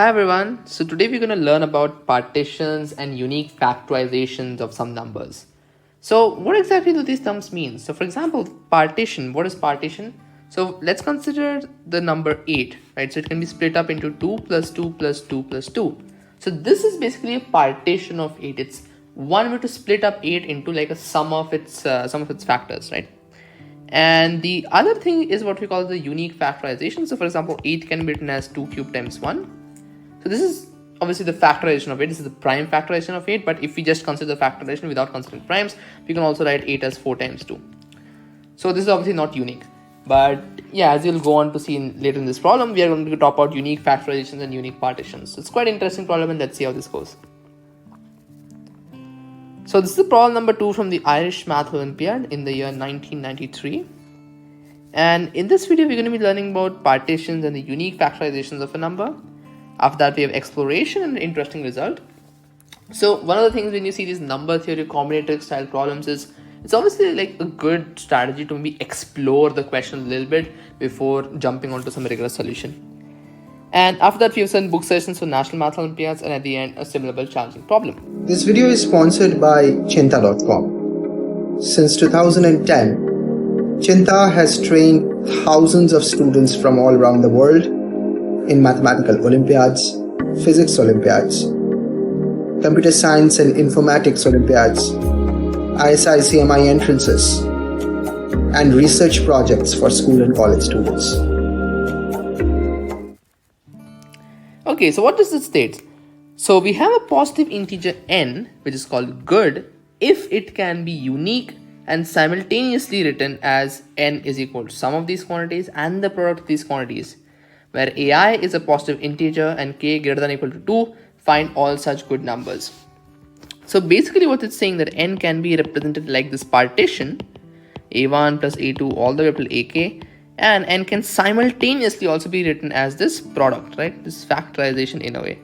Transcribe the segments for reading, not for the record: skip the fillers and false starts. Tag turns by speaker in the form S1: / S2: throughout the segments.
S1: Hi everyone, so today we're going to learn about partitions and unique factorizations of some numbers. So what exactly do these terms mean? So for example, partition, what is partition? So let's consider the number 8, right? So it can be split up into 2 plus 2 plus 2 plus 2. So this is basically a partition of 8. It's one way to split up 8 into like a sum of its factors, right? And the other thing is what we call the unique factorization. So for example, 8 can be written as 2 cubed times 1. So this is obviously the factorization of 8. This is the prime factorization of 8. But if we just consider the factorization without considering primes, we can also write 8 as 4 times 2. So this is obviously not unique. But yeah, as you'll go on to see later in this problem, we are going to talk about unique factorizations and unique partitions. So it's quite an interesting problem, and let's see how this goes. So this is problem number 2 from the Irish Math Olympiad in the year 1993. And in this video, we're going to be learning about partitions and the unique factorizations of a number. After that, we have exploration and an interesting result. So one of the things when you see these number theory combinatoric style problems is it's obviously like a good strategy to maybe explore the question a little bit before jumping onto some rigorous solution. And after that, we have some book sessions for National Math Olympiads, and at the end, a similar but challenging problem.
S2: This video is sponsored by Cheenta.com. Since 2010, Cheenta has trained thousands of students from all around the world in mathematical Olympiads, physics Olympiads, computer science and informatics Olympiads, ISI CMI entrances, and research projects for school and college students.
S1: Okay, so what does this state? So we have a positive integer n, which is called good, if it can be unique and simultaneously written as n is equal to sum of these quantities and the product of these quantities, where ai is a positive integer and k greater than or equal to 2, find all such good numbers. So basically what it's saying that n can be represented like this partition, a1 plus a2 all the way up till ak, and n can simultaneously also be written as this product, right? This factorization in a way,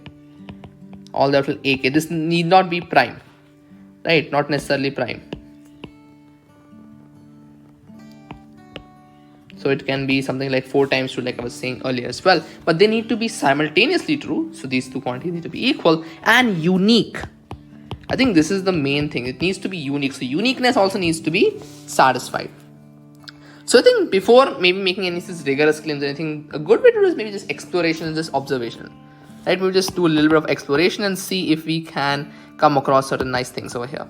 S1: all the way up till ak. This need not be prime, right? Not necessarily prime. So it can be something like 4 times 2, like I was saying earlier as well. But they need to be simultaneously true. So these two quantities need to be equal and unique. I think this is the main thing. It needs to be unique. So uniqueness also needs to be satisfied. So I think before maybe making any rigorous claims or anything, a good way to do is maybe just exploration and just observation. Right? We'll just do a little bit of exploration and see if we can come across certain nice things over here.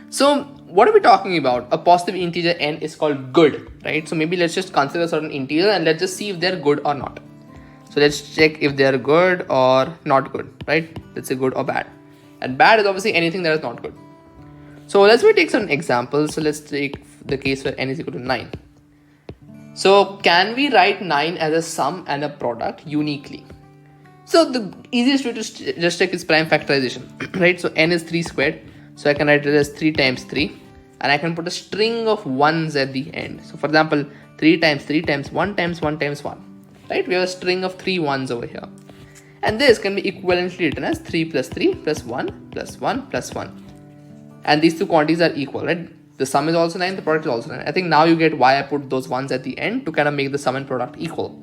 S1: So what are we talking about? A positive integer n is called good, right? So maybe let's just consider a certain integer and let's just see if they're good or not. So let's check if they're good or not good, right? Let's say good or bad. And bad is obviously anything that is not good. So let's take some examples. So let's take the case where n is equal to 9. So can we write 9 as a sum and a product uniquely? So the easiest way to just check is prime factorization, right? So n is 3 squared. So I can write it as 3 times 3, and I can put a string of 1s at the end. So for example, 3 times 3 times 1 times 1 times 1, right? We have a string of 3 1s over here. And this can be equivalently written as 3 plus 3 plus 1 plus 1 plus 1. And these two quantities are equal, right? The sum is also 9, the product is also 9. I think now you get why I put those 1s at the end to kind of make the sum and product equal.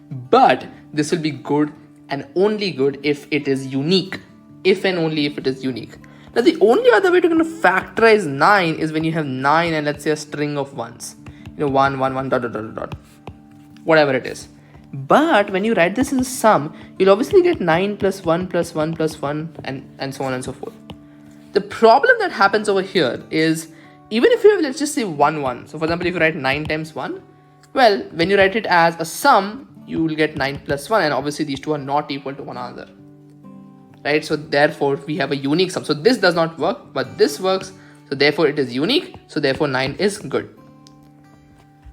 S1: But this will be good and only good if it is unique. If and only if it is unique. Now the only other way to kind of factorize 9 is when you have 9 and let's say a string of 1s. 1, 1, 1, dot, dot, dot, dot. Whatever it is. But when you write this as a sum, you'll obviously get 9 plus 1 plus 1 plus 1 and so on and so forth. The problem that happens over here is even if you have, let's just say 1, 1. So for example, if you write 9 times 1, well, when you write it as a sum, you will get 9 plus 1, and obviously these two are not equal to one another. Right, so therefore we have a unique sum. So this does not work, but this works. So therefore it is unique. So therefore 9 is good.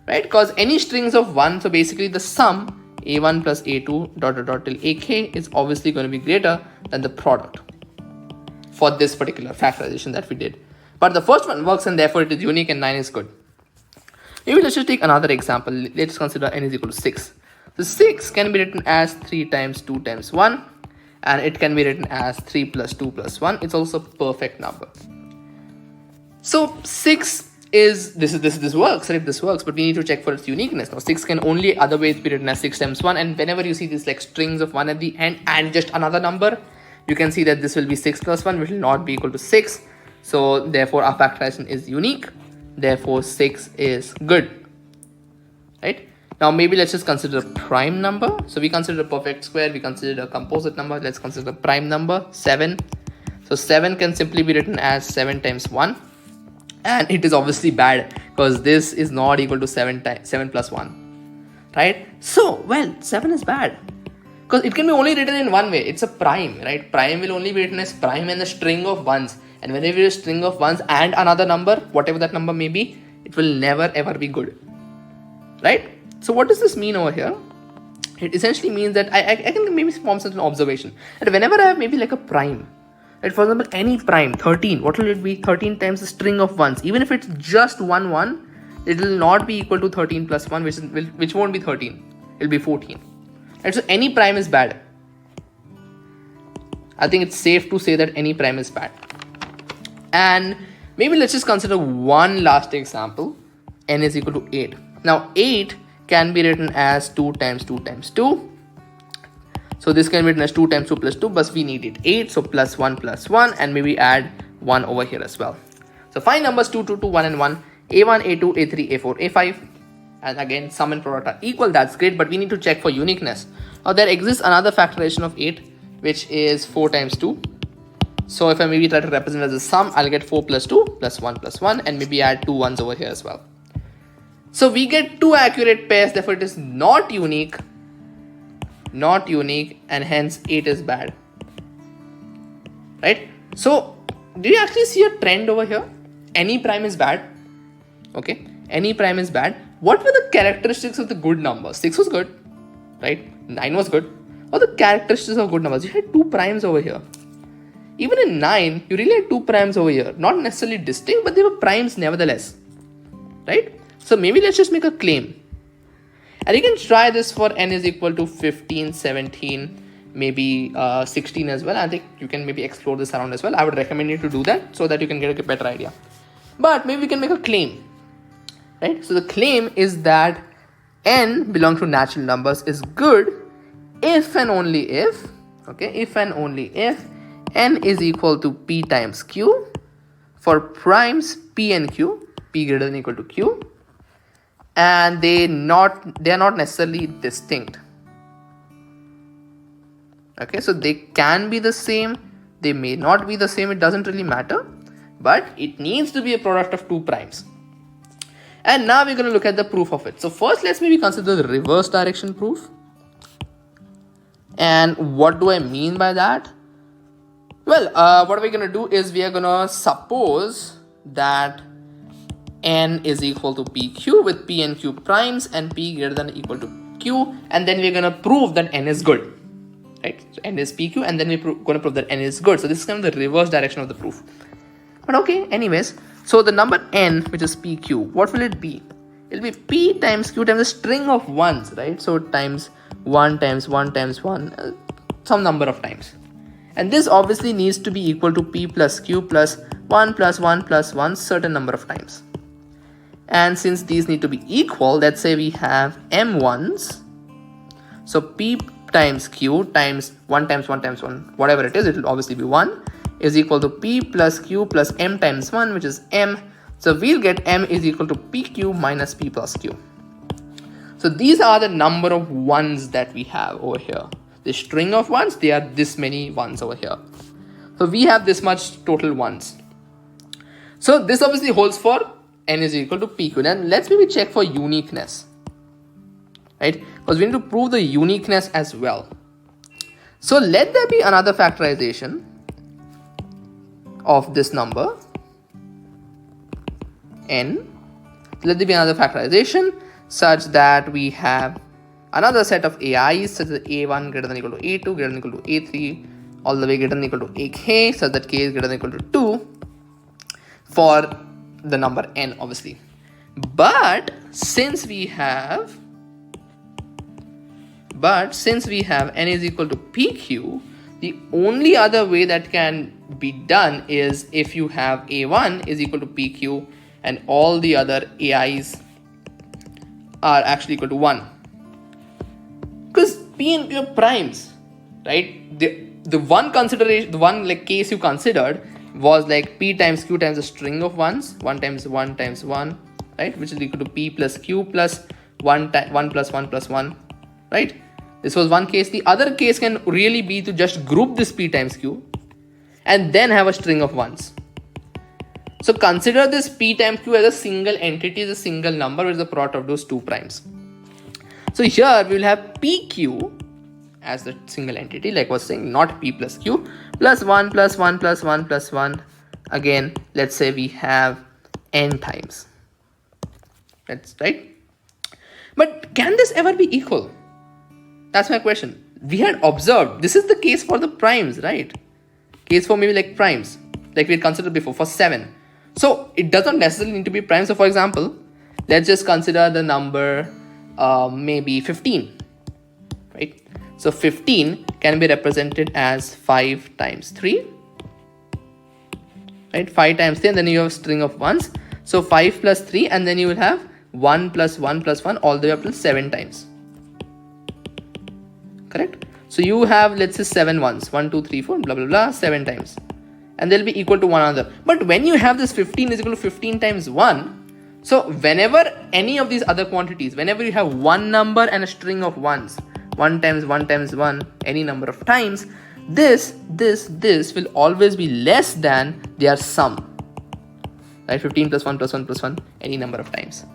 S1: Right, because any strings of 1, so basically the sum a1 plus a2 dot dot dot till ak is obviously going to be greater than the product for this particular factorization that we did. But the first one works and therefore it is unique and 9 is good. Maybe let's just take another example. Let's consider n is equal to 6. So 6 can be written as 3 times 2 times 1. And it can be written as 3 plus 2 plus 1. It's also a perfect number. So 6 is this works, right? This works, but we need to check for its uniqueness. Now 6 can only other ways be written as 6 times 1, and whenever you see these like strings of 1 at the end and just another number, you can see that this will be 6 plus 1, which will not be equal to 6. So therefore our factorization is unique, therefore 6 is good, right? Now maybe let's just consider a prime number. So we consider a perfect square, we consider a composite number. Let's consider a prime number, 7. So 7 can simply be written as 7 times 1. And it is obviously bad because this is not equal to 7 plus 1, right? So, well, 7 is bad because it can be only written in one way. It's a prime, right? Prime will only be written as prime and a string of ones. And whenever you have a string of ones and another number, whatever that number may be, it will never ever be good, right? So what does this mean over here? It essentially means that I can maybe form such an observation. And whenever I have maybe like a prime, right, for example, any prime, 13, what will it be? 13 times the string of ones. Even if it's just 1, it will not be equal to 13 plus 1, which won't be 13. It will be 14. And so any prime is bad. I think it's safe to say that any prime is bad. And maybe let's just consider one last example. N is equal to 8. Now 8 can be written as 2 times 2 times 2. So this can be written as 2 times 2 plus 2, but we need it 8. So plus 1, and maybe add 1 over here as well. So find numbers 2, 2, 2, 1 and 1, A1, A2, A3, A4, A5. And again, sum and product are equal. That's great, but we need to check for uniqueness. Now there exists another factorization of 8, which is 4 times 2. So if I maybe try to represent as a sum, I'll get 4 plus 2 plus 1, and maybe add 2 ones over here as well. So we get 2 accurate pairs, therefore it is not unique, and hence 8 is bad, right? So do you actually see a trend over here? Any prime is bad. Okay, any prime is bad. What were the characteristics of the good numbers? 6 was good, right? 9 was good. What are the characteristics of good numbers? You had 2 primes over here. Even in 9, you really had 2 primes over here. Not necessarily distinct, but they were primes nevertheless, right? So maybe let's just make a claim. And you can try this for n is equal to 15, 17, maybe 16 as well. I think you can maybe explore this around as well. I would recommend you to do that so that you can get a better idea. But maybe we can make a claim, right? So the claim is that n belongs to natural numbers is good if and only if, okay, if and only if n is equal to p times q for primes p and q, p greater than or equal to q, and they are not necessarily distinct. Okay, so they can be the same, they may not be the same, it doesn't really matter, but it needs to be a product of 2 primes. And now we're going to look at the proof of it. So first let's maybe consider the reverse direction proof. And what do I mean by that? Well, what we're going to do is we are going to suppose that n is equal to pq with p and q primes and p greater than or equal to q, and then we're going to prove that n is good, right? So n is pq, and then we're going to prove that n is good. So this is kind of the reverse direction of the proof. But okay, anyways, so the number n, which is pq, what will it be? It'll be p times q times a string of ones, right? So times 1 times 1 times 1, some number of times. And this obviously needs to be equal to p plus q plus 1 plus 1 plus 1 certain number of times. And since these need to be equal, let's say we have m ones. So p times q times 1 times 1 times 1, whatever it is, it will obviously be 1, is equal to p plus q plus m times 1, which is m. So we'll get m is equal to pq minus p plus q. So these are the number of ones that we have over here. The string of ones, they are this many ones over here. So we have this much total ones. So this obviously holds for n is equal to pq. Then let's maybe check for uniqueness, right? Because we need to prove the uniqueness as well. So let there be another factorization of this number n. Let there be another factorization such that we have another set of AIs such that A1 greater than or equal to A2 greater than or equal to A3 all the way greater than or equal to AK, such that K is greater than or equal to 2 for the number n obviously. But since we have n is equal to PQ, the only other way that can be done is if you have A1 is equal to PQ and all the other AIs are actually equal to 1. Because P and Q are primes, right? The one consideration, the one like case you considered was like P times Q times a string of ones, 1 times 1 times 1, right? Which is equal to P plus Q plus 1 plus 1 plus 1, right? This was one case. The other case can really be to just group this P times Q and then have a string of ones. So consider this P times Q as a single entity, as a single number, which is the product of those two primes. So here we will have PQ as the single entity, like I was saying, not P plus Q, plus 1 plus 1 plus 1 plus 1. Again, let's say we have n times. That's right. But can this ever be equal? That's my question. We had observed, this is the case for the primes, right? Case for maybe like primes, like we had considered before for 7. So it doesn't necessarily need to be prime. So for example, let's just consider the number maybe 15, right? So 15 can be represented as 5 times 3, right? 5 times 3, and then you have a string of ones. So 5 plus 3, and then you will have 1 plus 1 plus 1 all the way up to 7 times. Correct? So you have, let's say, 7 ones, 1, 2, 3, 4, blah, blah, blah, 7 times. And they'll be equal to one another. But when you have this 15 is equal to 15 times 1, so whenever any of these other quantities, whenever you have one number and a string of ones, 1 times 1 times 1, any number of times, this will always be less than their sum. Right? 15 plus 1 plus 1 plus 1, any number of times.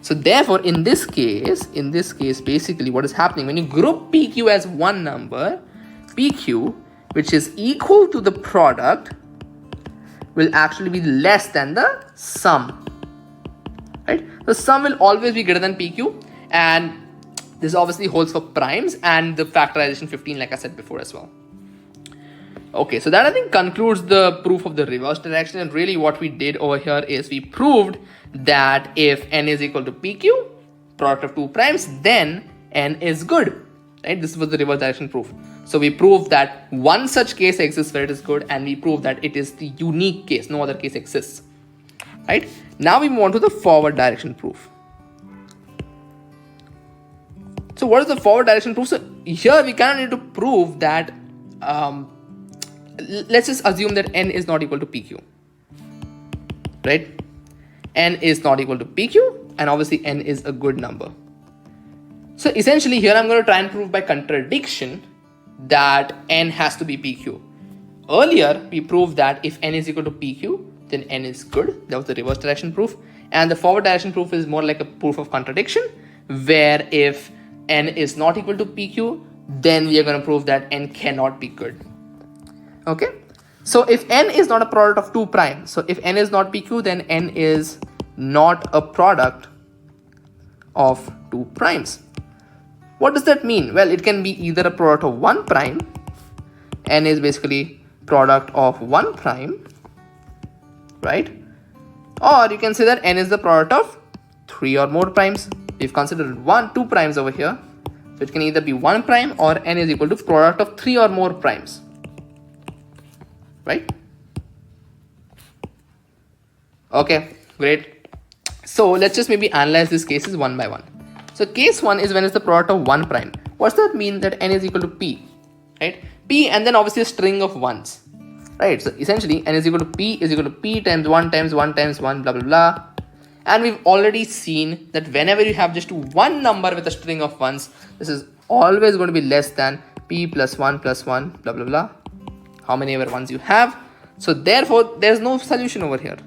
S1: So therefore, in this case, basically what is happening, when you group PQ as one number, PQ, which is equal to the product, will actually be less than the sum. Right? The sum will always be greater than PQ, and this obviously holds for primes and the factorization 15, like I said before as well. Okay, so that I think concludes the proof of the reverse direction, and really what we did over here is we proved that if n is equal to PQ, product of two primes, then n is good. Right? This was the reverse direction proof. So we proved that one such case exists where it is good, and we proved that it is the unique case, no other case exists. Right? Now we move on to the forward direction proof. So what is the forward direction proof? So here we kind of need to prove that let's just assume that n is not equal to PQ. Right? N is not equal to PQ, and obviously n is a good number. So essentially here I'm going to try and prove by contradiction that n has to be PQ. Earlier we proved that if n is equal to PQ, then n is good. That was the reverse direction proof. And the forward direction proof is more like a proof of contradiction, where if n is not equal to PQ, then we are going to prove that n cannot be good. Okay? So if n is not a product of two primes, so if n is not PQ, then n is not a product of two primes. What does that mean? Well, it can be either a product of one prime, n is basically product of one prime, right? Or you can say that n is the product of three or more primes. We've considered two primes over here, so it can either be one prime or n is equal to product of three or more primes, right? Okay, great. So let's just maybe analyze these cases one by one. So case 1 is when it's the product of one prime. What's that mean? That n is equal to p, right? P and then obviously a string of ones, right? So essentially n is equal to p times 1 times 1 times 1 blah blah blah. And we've already seen that whenever you have just one number with a string of ones, this is always going to be less than p plus 1 blah blah blah, how many ever ones you have. So therefore there's no solution over here,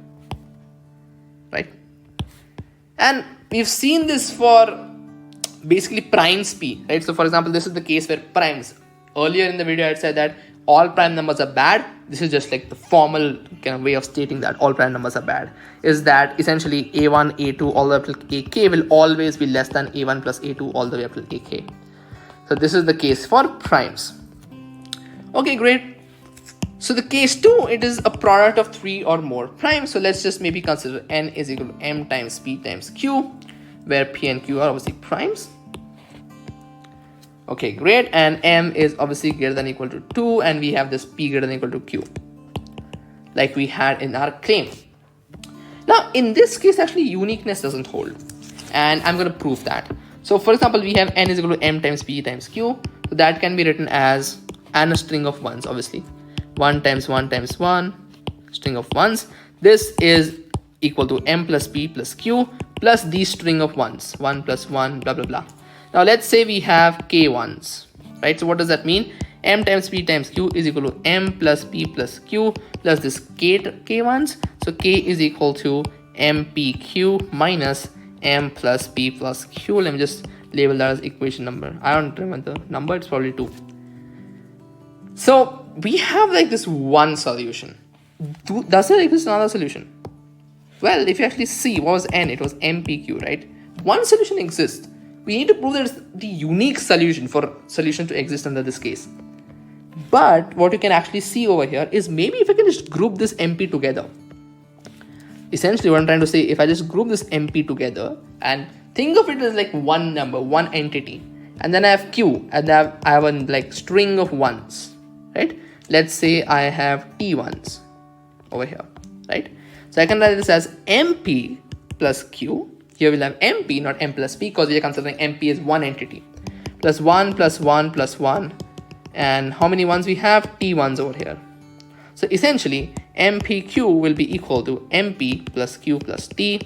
S1: right? And we've seen this for basically primes p, right? So for example, this is the case where primes, earlier in the video I had said that all prime numbers are bad. This is just like the formal kind of way of stating that all prime numbers are bad, is that essentially a1 a2 all the way up to ak will always be less than a1 plus a2 all the way up to ak. So this is the case for primes. Okay, great. So the case 2, it is a product of 3 or more primes. So let's just maybe consider n is equal to m times p times q, where p and q are obviously primes. Okay, great. And m is obviously greater than or equal to 2, and we have this p greater than or equal to q, like we had in our claim. Now, in this case, actually uniqueness doesn't hold, and I'm going to prove that. So for example, we have n is equal to m times p times q. So that can be written as and a string of ones, obviously. 1 times 1 times 1, string of ones. This is equal to m plus p plus q plus the string of ones, 1 plus 1, blah, blah, blah. Now let's say we have k ones, right? So what does that mean? M times p times q is equal to m plus p plus q plus this k ones. So k is equal to mpq minus m plus p plus q. Let me just label that as equation number. I don't remember the number, it's probably 2. So we have like this one solution. Does there exist another solution? Well, if you actually see what was n, it was mpq, right? One solution exists. We need to prove that it's the unique solution for solution to exist under this case. But what you can actually see over here is maybe if I can just group this mp together. Essentially what I'm trying to say, if I just group this mp together and think of it as like one number, one entity, and then I have q, and I have a like string of ones, right? Let's say I have t ones over here, right? So I can write this as mp plus q. Here we'll have mp, not m plus p, because we are considering mp as one entity. Plus 1 plus 1 plus 1. And how many ones we have? T ones over here. So essentially, mpq will be equal to mp plus q plus t.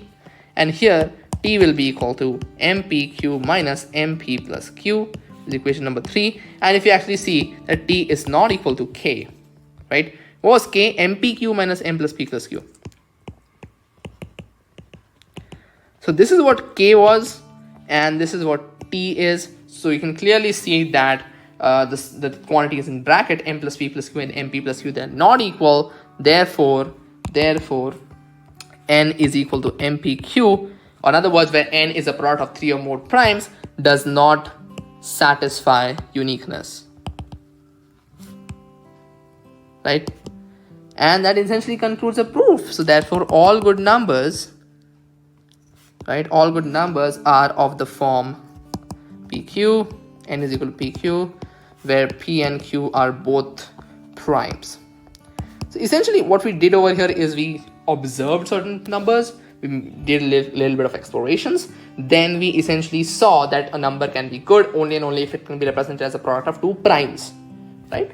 S1: And here, t will be equal to mpq minus mp plus q, is equation number 3. And if you actually see that t is not equal to k, right? What was k? mpq minus m plus p plus q. So this is what k was, and this is what t is. So you can clearly see that the quantity is in bracket m plus p plus q and mp plus q. They are not equal. Therefore, n is equal to mpq. Or in other words, where n is a product of 3 or more primes, does not satisfy uniqueness, right? And that essentially concludes the proof. So therefore, all good numbers, right? All good numbers are of the form pq, n is equal to pq, where p and q are both primes. So essentially what we did over here is we observed certain numbers, we did a little bit of explorations, then we essentially saw that a number can be good only and only if it can be represented as a product of 2 primes, right?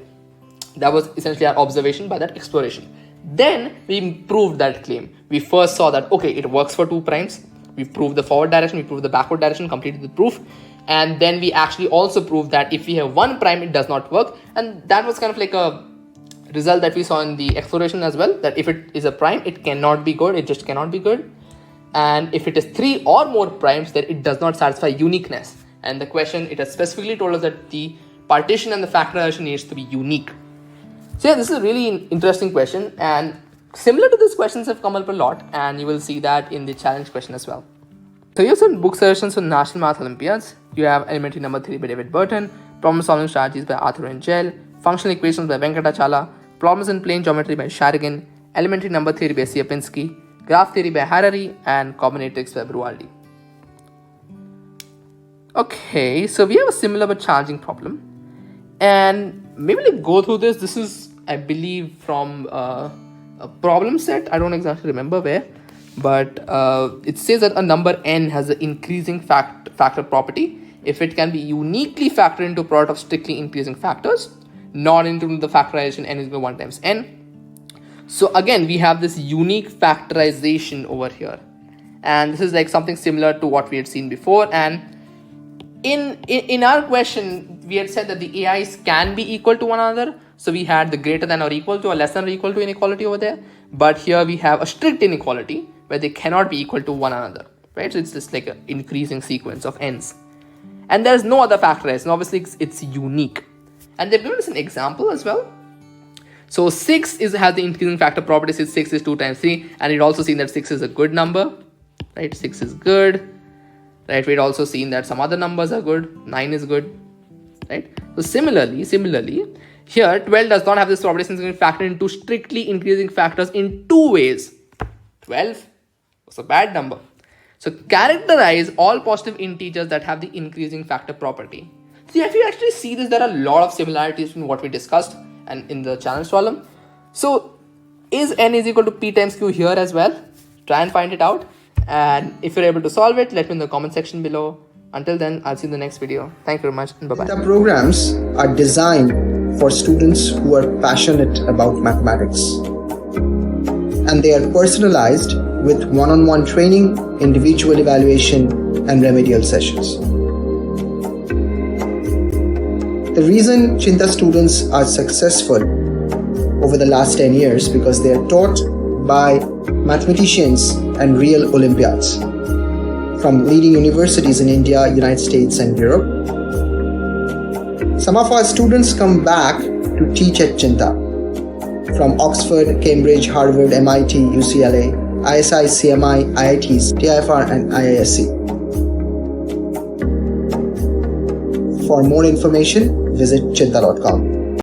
S1: That was essentially our observation by that exploration. Then we proved that claim. We first saw that, okay, it works for 2 primes. We proved the forward direction, we proved the backward direction, completed the proof. And then we actually also proved that if we have 1 prime, it does not work. And that was kind of like a result that we saw in the exploration as well, that if it is a prime, it cannot be good, it just cannot be good. And if it is 3 or more primes, then it does not satisfy uniqueness. And the question, it has specifically told us that the partition and the factorization needs to be unique. So yeah, this is a really interesting question, and similar to these questions have come up a lot, and you will see that in the challenge question as well. So here's some book suggestions for National Math Olympiads. You have Elementary Number 3 by David Burton, Problem Solving Strategies by Arthur and Gell, Functional Equations by Venkatachala, Problems in Plane Geometry by Sharigan, Elementary Number Theory by Sierpinski, Graph Theory by Harari, and Combinatorics by Brualdi. Okay, so we have a similar but challenging problem, and maybe let's go through this. This is, I believe, from a problem set. I don't exactly remember where, but it says that a number n has an increasing factor property if it can be uniquely factored into a product of strictly increasing factors, not into the factorization n is equal to 1 times n. So again, we have this unique factorization over here, and this is like something similar to what we had seen before. And in our question, we had said that the AIs can be equal to one another. So we had the greater than or equal to or less than or equal to inequality over there. But here we have a strict inequality where they cannot be equal to one another, right? So it's just like an increasing sequence of n's. And there's no other factorization. And obviously, it's unique. And they've given us an example as well. So 6 has the increasing factor property. 6 is 2 times 3. And we'd also seen that 6 is a good number, right? 6 is good, right? We'd also seen that some other numbers are good. 9 is good, right? So similarly, here 12 does not have this property since it's factored into strictly increasing factors in 2 ways. 12 was a bad number. So characterize all positive integers that have the increasing factor property. See, if you actually see this, there are a lot of similarities in what we discussed and in the challenge problem. So is n is equal to p times q here as well? try and find it out. And if you're able to solve it, let me know in the comment section below. Until then, I'll see you in the next video. Thank you very much and bye-bye.
S2: The programs are designed for students who are passionate about mathematics. And they are personalized with one-on-one training, individual evaluation, and remedial sessions. The reason Cheenta students are successful over the last 10 years because they are taught by mathematicians and real Olympiads from leading universities in India, United States, and Europe. Some of our students come back to teach at Cheenta from Oxford, Cambridge, Harvard, MIT, UCLA, ISI, CMI, IITs, TIFR, and IISc. For more information, visit cheenta.com.